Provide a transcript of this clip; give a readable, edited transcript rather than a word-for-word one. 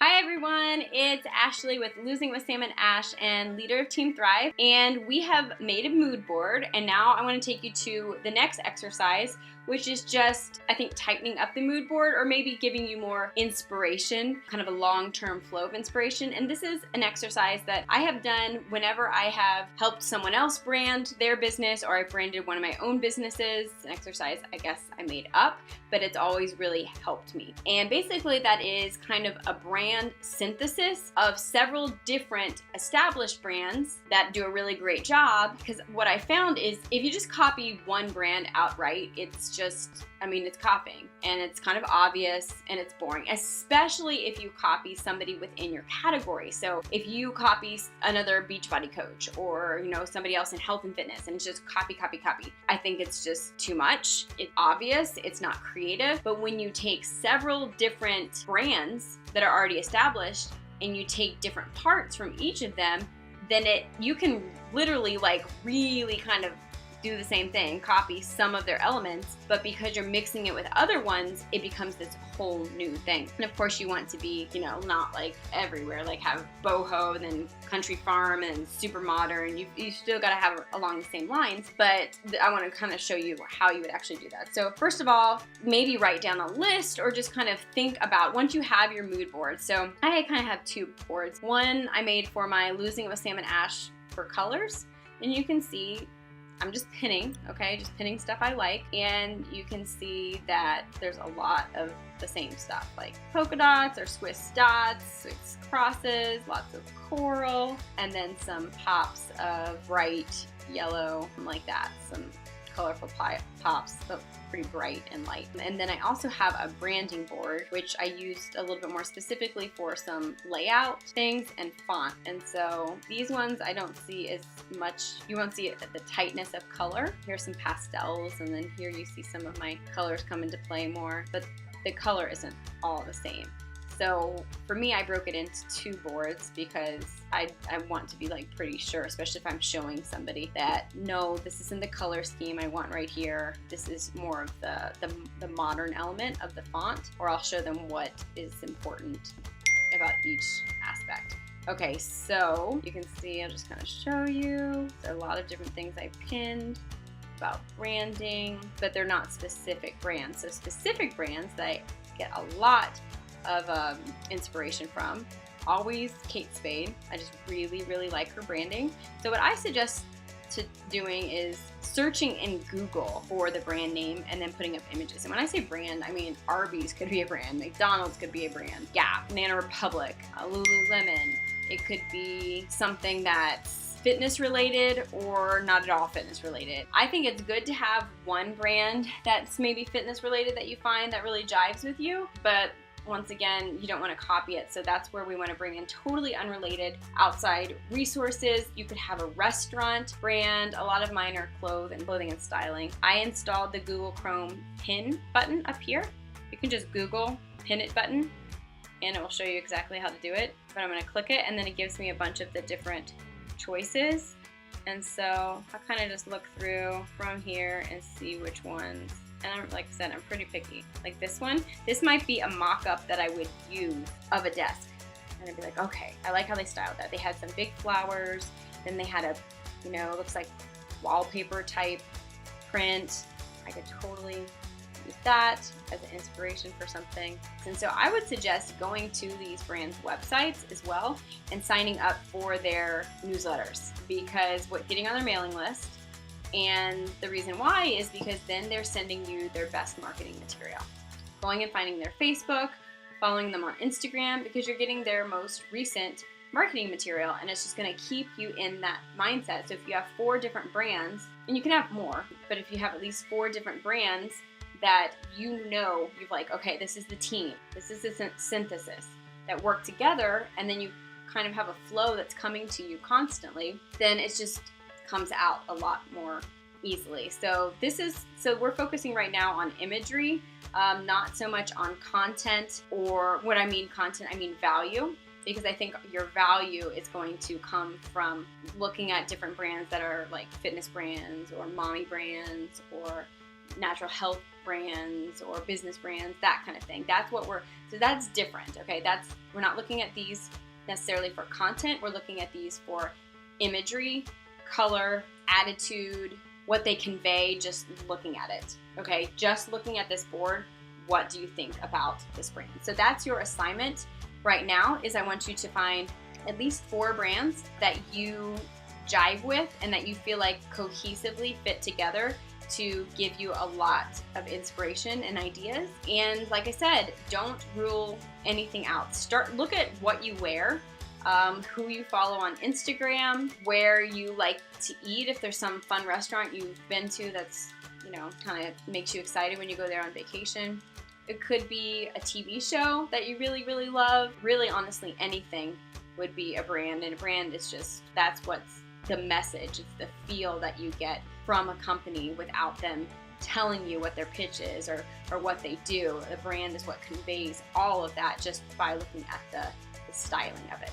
Hi everyone, it's Ashley with Losing with Sam and Ash and leader of Team Thrive, and we have made a mood board, and now I want to take you to the next exercise, which is just, I think, tightening up the mood board or maybe giving you more inspiration, kind of a long-term flow of inspiration. And this is an exercise that I have done whenever I have helped someone else brand their business or I branded one of my own businesses. It's an exercise I guess I made up, but it's always really helped me. And basically that is kind of a brand synthesis of several different established brands that do a really great job, because what I found is if you just copy one brand outright, it's copying, and it's kind of obvious and it's boring, especially if you copy somebody within your category. So if you copy another Beachbody coach or, somebody else in health and fitness and it's just copy, I think it's just too much. It's obvious, it's not creative. But when you take several different brands that are already established and you take different parts from each of them, then you can literally really kind of do the same thing, copy some of their elements, but because you're mixing it with other ones, it becomes this whole new thing. And of course you want to be, not like everywhere, like have boho and then country farm and super modern. You still gotta have it along the same lines, but I wanna kind of show you how you would actually do that. So first of all, maybe write down a list or just kind of think about once you have your mood board. So I kind of have two boards. One I made for my Losing with Sam and Ash for colors, and you can see I'm just pinning, okay? Just pinning stuff I like, and you can see that there's a lot of the same stuff, like polka dots or Swiss dots, Swiss crosses, lots of coral, and then some pops of bright yellow, like that, some colorful pops, but pretty bright and light. And then I also have a branding board, which I used a little bit more specifically for some layout things and font. And so these ones I don't see as much, you won't see the tightness of color. Here's some pastels, and then here you see some of my colors come into play more, but the color isn't all the same. So for me, I broke it into two boards because I want to be pretty sure, especially if I'm showing somebody that, no, this isn't the color scheme I want right here. This is more of the modern element of the font, or I'll show them what is important about each aspect. Okay, so you can see, I'll just kind of show you. There are a lot of different things I pinned about branding, but they're not specific brands. So specific brands that I get a lot of inspiration from. Always Kate Spade. I just really like her branding. So what I suggest to doing is searching in Google for the brand name and then putting up images. And when I say brand, I mean Arby's could be a brand, McDonald's could be a brand, Gap, Banana Republic, Lululemon. It could be something that's fitness related or not at all fitness related. I think it's good to have one brand that's maybe fitness related that you find that really jives with you, but once again, you don't want to copy it. So that's where we want to bring in totally unrelated outside resources. You could have a restaurant brand. A lot of mine are clothing and styling. I installed the Google Chrome pin button up here. You can just Google pin it button and it will show you exactly how to do it. But I'm going to click it and then it gives me a bunch of the different choices. And so I'll kind of just look through from here and see which ones. And like I said, I'm pretty picky. Like this one, this might be a mock-up that I would use of a desk. And I'd be like, okay, I like how they styled that. They had some big flowers, then they had a, looks like wallpaper type print. I could totally use that as an inspiration for something. And so I would suggest going to these brands' websites as well and signing up for their newsletters, because getting on their mailing list. And the reason why is because then they're sending you their best marketing material. Going and finding their Facebook, following them on Instagram, because you're getting their most recent marketing material, and it's just going to keep you in that mindset. So if you have 4 different brands, and you can have more, but if you have at least 4 different brands that you've okay, this is the team, this is the synthesis that work together, and then you kind of have a flow that's coming to you constantly, then it's just comes out a lot more easily. So we're focusing right now on imagery, not so much on content, or what I mean content, I mean value, because I think your value is going to come from looking at different brands that are like fitness brands or mommy brands or natural health brands or business brands, that kind of thing. So that's different, okay? We're not looking at these necessarily for content. We're looking at these for imagery, color, attitude, what they convey, just looking at it, okay? Just looking at this board, what do you think about this brand? So that's your assignment right now, is I want you to find at least 4 brands that you jive with and that you feel like cohesively fit together to give you a lot of inspiration and ideas. And like I said, don't rule anything out. Look at what you wear, who you follow on Instagram, where you like to eat. If there's some fun restaurant you've been to that's, kind of makes you excited when you go there on vacation. It could be a TV show that you really, really love. Really, honestly, anything would be a brand. And a brand is just, that's what's the message. It's the feel that you get from a company without them telling you what their pitch is or what they do. The brand is what conveys all of that just by looking at the styling of it.